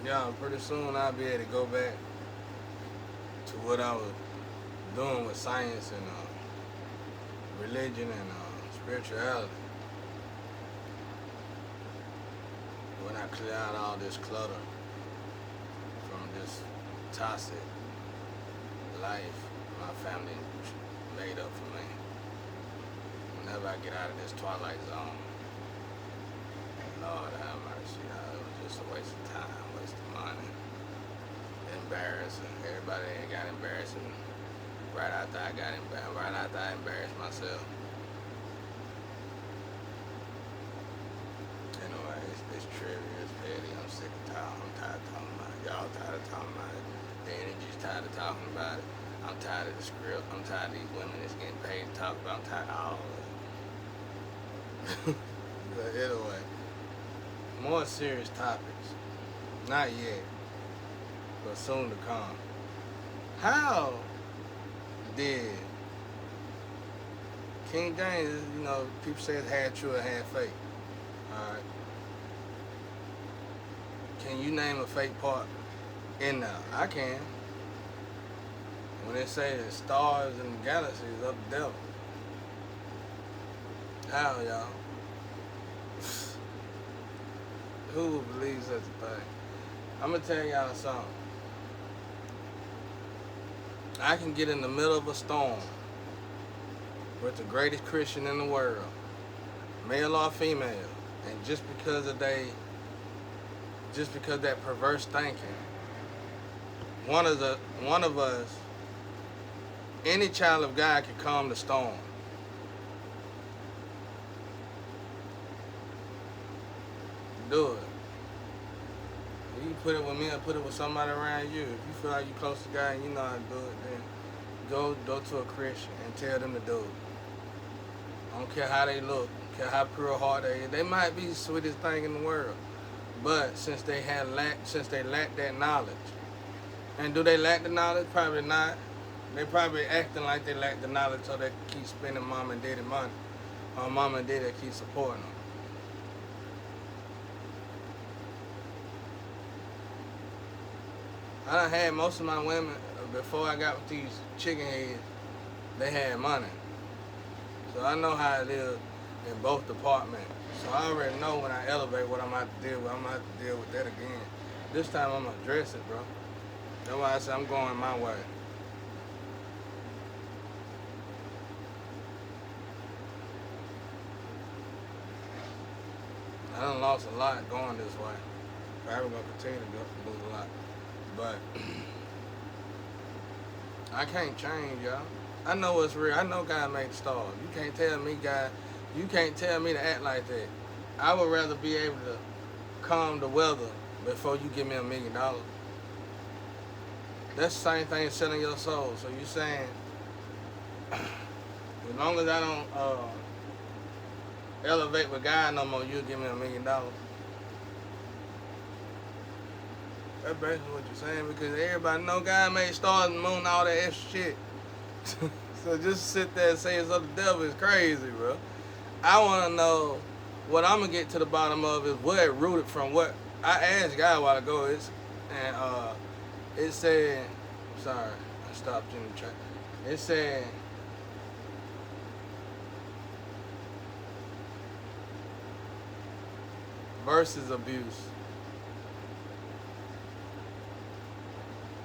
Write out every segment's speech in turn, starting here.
Yeah, pretty soon I'll be able to go back to what I was doing with science and religion and spirituality. When I clear out all this clutter from this toxic life my family made up for me. Whenever I get out of this twilight zone, Lord have mercy, it was just a waste of time, waste of money, embarrassing. Everybody got embarrassing right after I got embarrassed, right after I embarrassed myself. Anyway, it's trivial, it's petty. I'm sick and tired. I'm tired of talking about it. Y'all tired of talking about it. The energy's tired of talking about it. I'm tired of the script. I'm tired of these women that's getting paid to talk about. I'm tired of all of it. But anyway, more serious topics. Not yet, but soon to come. How did King James, people say it's half true or half fake. Alright. Can you name a fake part in there? I can. When they say the stars and the galaxies up the devil. How, y'all? Who would believe such a thing? I'm gonna tell y'all something. I can get in the middle of a storm with the greatest Christian in the world, male or female, and just because that perverse thinking, one of us, any child of God can calm the storm. Do it. You can put it with me or put it with somebody around you. If you feel like you're close to God and you know how to do it, then go to a Christian and tell them to do it. I don't care how they look, I don't care how pure heart they is. They might be the sweetest thing in the world. But since they lack that knowledge. And do they lack the knowledge? Probably not. They probably acting like they lack the knowledge so they keep spending mom and daddy money. Or mom and daddy keep supporting them. I done had most of my women, before I got with these chicken heads, they had money. So I know how it is in both departments. So I already know when I elevate what I'm going to have to deal with. I'm going to have to deal with that again. This time I'm going to address it, bro. That's why I said I'm going my way. I done lost a lot going this way. Probably going to continue to lose a lot. But I can't change, y'all. I know what's real. I know God made the stars. You can't tell me, God, you can't tell me to act like that. I would rather be able to calm the weather before you give me $1 million. That's the same thing as selling your soul. So you saying, as long as I don't elevate with God no more, you'll give me $1 million. That's basically what you're saying, because everybody know God made stars and moon and all that extra shit. So just sit there and say it's of the devil is crazy, bro. I want to know what I'm going to get to the bottom of is where it rooted from. What I asked God a while ago, it said, sorry, I stopped in the track. It said, versus abuse.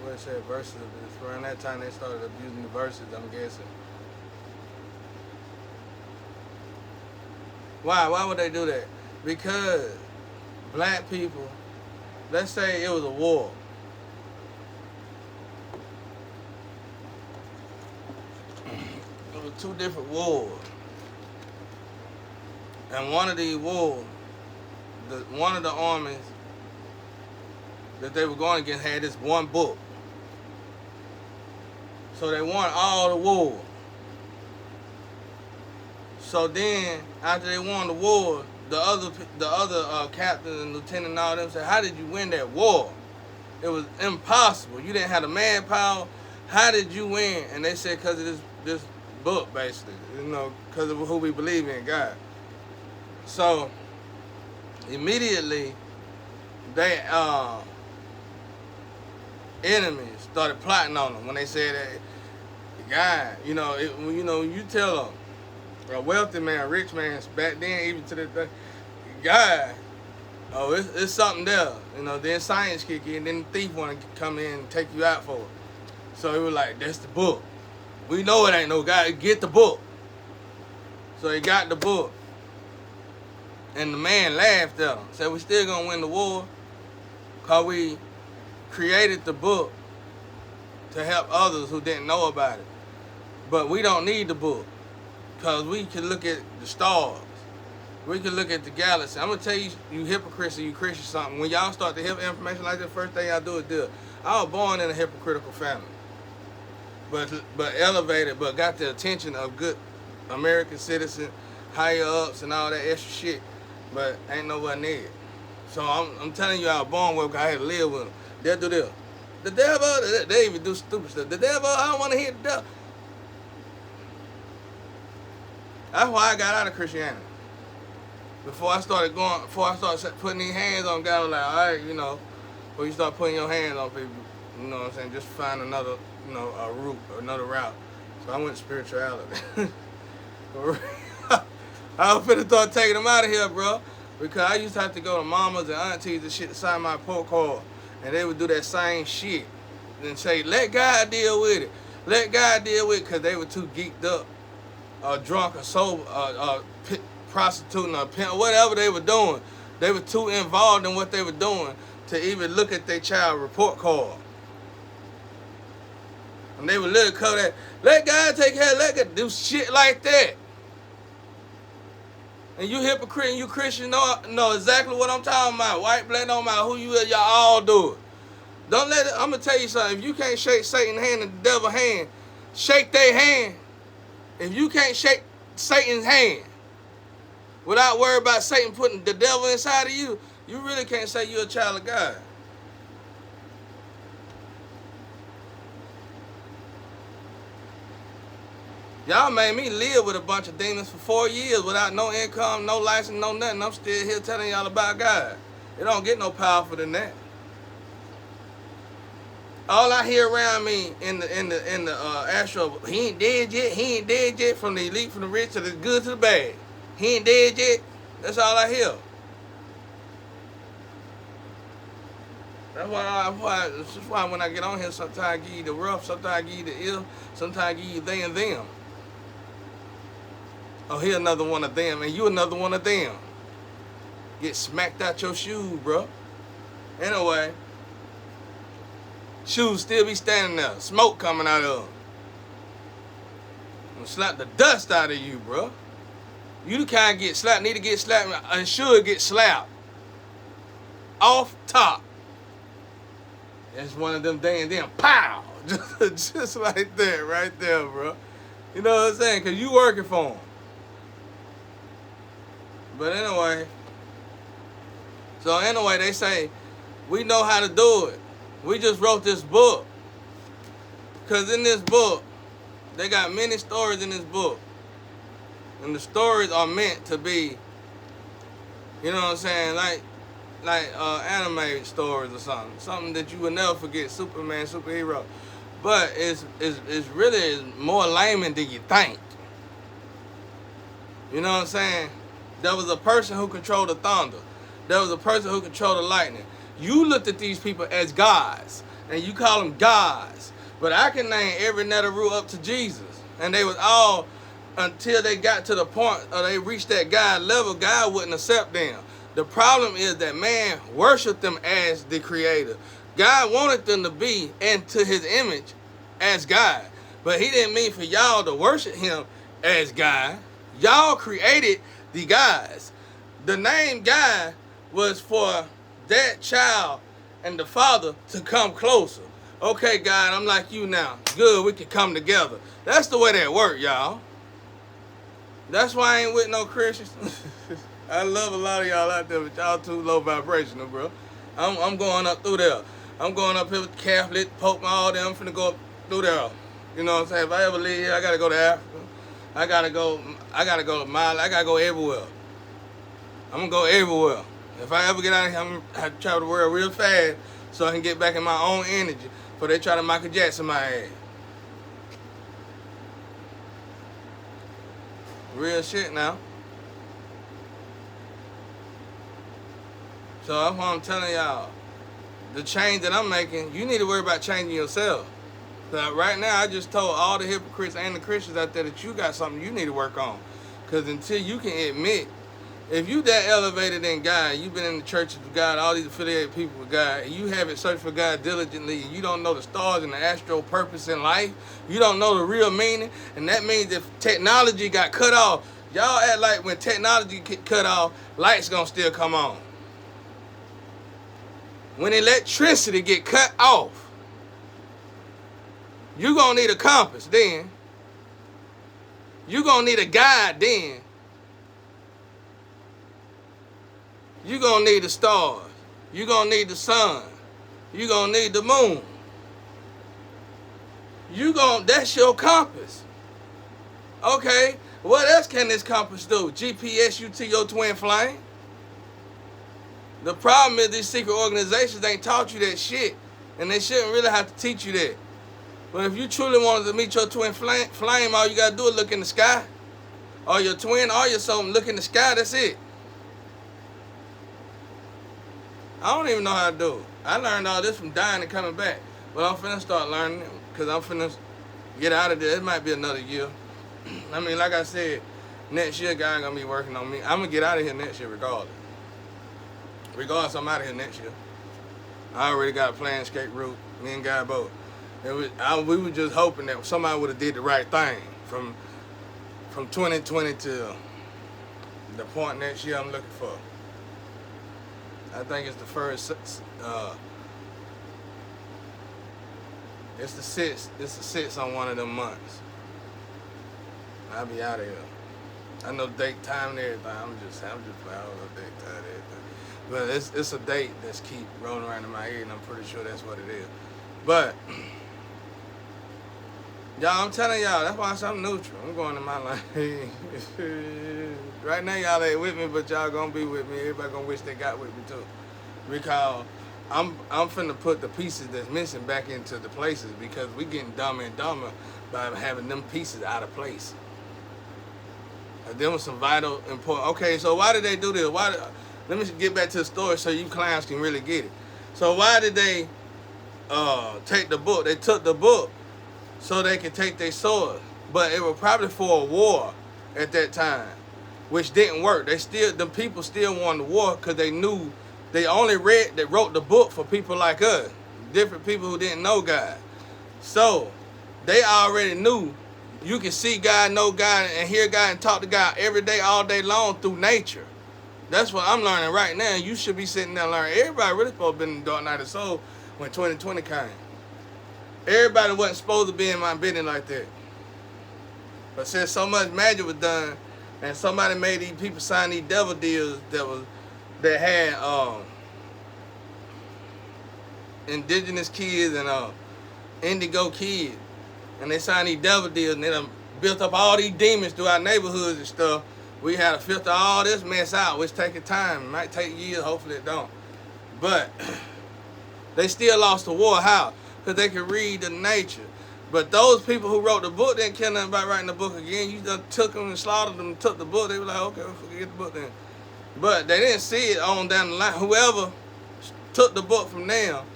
What it said, versus abuse. Around that time they started abusing the verses, I'm guessing. Why? Why would they do that? Because black people, let's say it was a war. It was 2 different wars. And one of these wars, one of the armies that they were going against had this one book. So they won all the war. So then, after they won the war, the other captains and lieutenants and all them said, how did you win that war? It was impossible. You didn't have the manpower. How did you win? And they said, because of this book, basically. Because of who we believe in, God. So, immediately, they enemies started plotting on them when they said that guy, you tell them, a wealthy man, rich man, back then, even to the guy, oh, it's something there. Then science kick in, then the thief want to come in and take you out for it. So he was like, that's the book. We know it ain't no guy. Get the book. So he got the book. And the man laughed at him. Said, we still going to win the war because we created the book to help others who didn't know about it. But we don't need the book because we can look at the stars. We can look at the galaxy. I'm going to tell you, you hypocrites or you Christians something. When y'all start to hear information like that, first thing y'all do is this. I was born in a hypocritical family. But elevated, but got the attention of good American citizen, higher ups and all that extra shit. But ain't nowhere near it. So I'm telling you, I was born with, I had to live with them. They'll do this. The devil, they even do stupid stuff. The devil, I don't want to hear the devil. That's why I got out of Christianity. Before I started putting these hands on God, I was like, all right, before you start putting your hands on people, you know what I'm saying, just find another, a route, another route. So I went spirituality. I was finna start taking them out of here, bro. Because I used to have to go to mamas and aunties and shit to sign my report card. And they would do that same shit. And say, let God deal with it. Let God deal with it, because they were too geeked up. Or drunk or sober, prostituting or pimp, whatever they were doing. They were too involved in what they were doing to even look at their child report card. And they would literally cover that, let God take care, let God do shit like that. And you hypocrite and you Christian know exactly what I'm talking about. White, black, don't matter who you is, y'all all do it. Don't let it, I'm going to tell you something. If you can't shake Satan's hand and the devil's hand, shake their hand. If you can't shake Satan's hand without worrying about Satan putting the devil inside of you, you really can't say you're a child of God. Y'all made me live with a bunch of demons for 4 years without no income, no license, no nothing. I'm still here telling y'all about God. It don't get no powerful than that. All I hear around me in the astro, he ain't dead yet. He ain't dead yet. From the elite, from the rich, to the good, to the bad. He ain't dead yet. That's all I hear. That's why when I get on here, sometimes I give you the rough, sometimes I give you the ill, sometimes I give you they and them. Oh, here another one of them, and you another one of them. Get smacked out your shoe, bro. Anyway, shoes still be standing there, smoke coming out of them. I'm slap the dust out of you, bro. You the kind get slapped, need to get slapped, and should get slapped. Off top. It's one of them dang and then pow! Just like that, right there, bro. You know what I'm saying? Because you working for them. But anyway, they say, we know how to do it. We just wrote this book. Because in this book, they got many stories in this book. And the stories are meant to be, you know what I'm saying, like anime stories or something. Something that you will never forget, Superman, superhero. But it's really more layman than you think. You know what I'm saying? There was a person who controlled the thunder. There was a person who controlled the lightning. You looked at these people as gods, and you call them gods. But I can name every Neteru up to Jesus. And they was all, until they got to the point, or they reached that God level, God wouldn't accept them. The problem is that man worshiped them as the creator. God wanted them to be into his image as God. But he didn't mean for y'all to worship him as God. Y'all created the gods. The name God was for that child and the father to come closer. Okay, God, I'm like you now. Good, we can come together. That's the way that work, y'all. That's why I ain't with no Christians. I love a lot of y'all out there, but y'all too low vibrational, bro. I'm going up through there. I'm going up here with Catholic, Pope, all them. I'm finna go up through there. You know what I'm saying? If I ever leave here, I gotta go to Africa. I gotta go to Mali. I gotta go everywhere. I'm gonna go everywhere. If I ever get out of here, I'm going to have to travel the world real fast so I can get back in my own energy before they try to Michael Jackson my ass. Real shit now. So that's what I'm telling y'all. The change that I'm making, you need to worry about changing yourself. So right now, I just told all the hypocrites and the Christians out there that you got something you need to work on. Because until you can admit, if you that elevated in God, you've been in the churches of God, all these affiliated people with God, and you haven't searched for God diligently, and you don't know the stars and the astral purpose in life, you don't know the real meaning, and that means if technology got cut off, y'all act like when technology get cut off, lights gonna still come on. When electricity get cut off, you gonna need a compass then. You gonna need a guide then. You gonna need the stars. You gonna need the sun. You gonna need the moon. That's your compass. Okay, what else can this compass do? GPS you to your twin flame? The problem is these secret organizations ain't taught you that shit, and they shouldn't really have to teach you that. But if you truly wanted to meet your twin flame, all you gotta do is look in the sky. Or your twin or your soul, look in the sky, that's it. I don't even know how to do it. I learned all this from dying and coming back. But I'm finna start learning it, because I'm finna get out of there. It might be another year. I mean, like I said, next year, God gonna be working on me. I'm gonna get out of here next year regardless. Regardless, I'm out of here next year. I already got a plan, escape route, me and God both. We were just hoping that somebody would have did the right thing from 2020 to the point next year I'm looking for. I think it's the first, it's the sixth on one of them months. I'll be out of here. I know date, time, and everything. I'm just proud of date, time, and everything. But it's a date that's keep rolling around in my head, and I'm pretty sure that's what it is. But y'all, I'm telling y'all, that's why I say I'm neutral. I'm going in my life. Right now, y'all ain't with me, but y'all gonna be with me. Everybody gonna wish they got with me too, because I'm finna put the pieces that's missing back into the places, because we getting dumber and dumber by having them pieces out of place. And there was some vital important. Okay, so why did they do this? Let me get back to the story so you clowns can really get it. So why did they take the book? They took the book so they could take their sword, but it was probably for a war at that time, which didn't work. The people still wanted war because they knew they wrote the book for people like us, different people who didn't know God. So they already knew you can see God, know God, and hear God and talk to God every day, all day long through nature. That's what I'm learning right now. You should be sitting there learning. Everybody really supposed to be in the dark night of soul when 2020 came. Everybody wasn't supposed to be in my business like that. But since so much magic was done, and somebody made these people sign these devil deals that had indigenous kids and indigo kids, and they signed these devil deals, and they done built up all these demons through our neighborhoods and stuff. We had to filter all this mess out, which taking time. It might take years, hopefully it don't. But they still lost the war. How? Because they could read the nature. But those people who wrote the book didn't care nothing about writing the book again. You just took them and slaughtered them and took the book. They were like, okay, we'll forget the book then. But they didn't see it on down the line. Whoever took the book from them,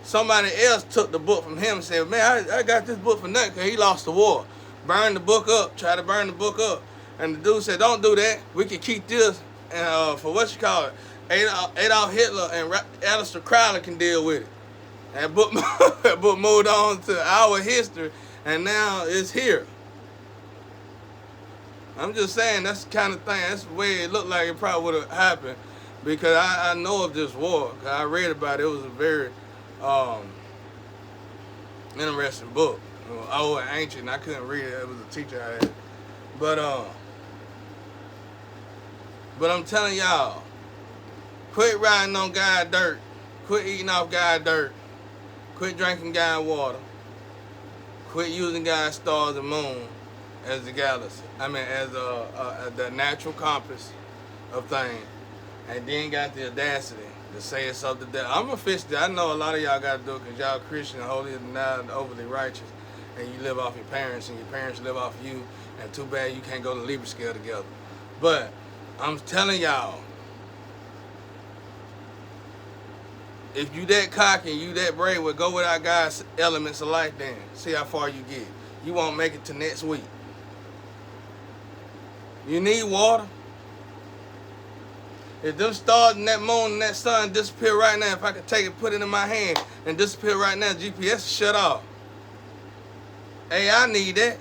somebody else took the book from him and said, man, I got this book for nothing because he lost the war. Burn the book up. Try to burn the book up. And the dude said, don't do that. We can keep this. And for what you call it, Adolf Hitler and Aleister Crowley can deal with it. And that book moved on to our history, and now it's here. I'm just saying, that's the kind of thing, that's the way it looked like it probably would have happened, because I know of this war. I read about it. It was a very interesting book. It was old and ancient, and I couldn't read it. It was a teacher I had. But I'm telling y'all, quit riding on God dirt. Quit eating off God dirt. Quit drinking God water. Quit using God's stars and moon as the galaxy. As the natural compass of things. and then got the audacity to say it's something that I'm officially. I know a lot of y'all got to do it because y'all Christian, holier than thou, and overly righteous, and you live off your parents, and your parents live off you, and too bad you can't go to Libra scale together. But I'm telling y'all, if you that cocky and you that brave, well, go without God's elements of life then. See how far you get. You won't make it to next week. You need water. If them stars and that moon and that sun disappear right now, if I could take it, put it in my hand, and disappear right now, GPS shut off. Hey, I need that.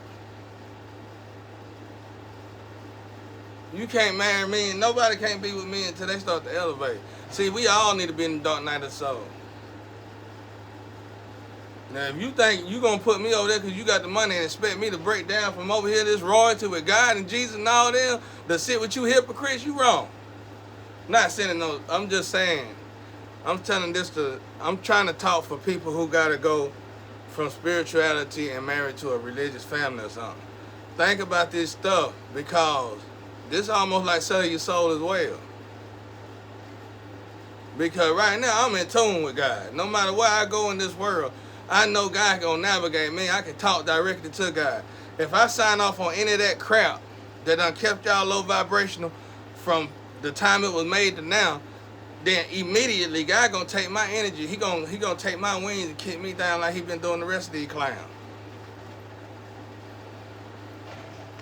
You can't marry me, and nobody can't be with me until they start to elevate. See, we all need to be in the dark night of the soul. Now, if you think you going to put me over there because you got the money and expect me to break down from over here, this royalty with God and Jesus and all them, to sit with you hypocrites, you wrong. Not saying no, I'm just saying, I'm trying to talk for people who got to go from spirituality and married to a religious family or something. Think about this stuff, because this is almost like selling your soul as well. Because right now, I'm in tune with God. No matter where I go in this world, I know God gonna navigate me. I can talk directly to God. If I sign off on any of that crap that done kept y'all low vibrational from the time it was made to now, then immediately God gonna take my energy. He gonna take my wings and kick me down like he been doing the rest of these clowns.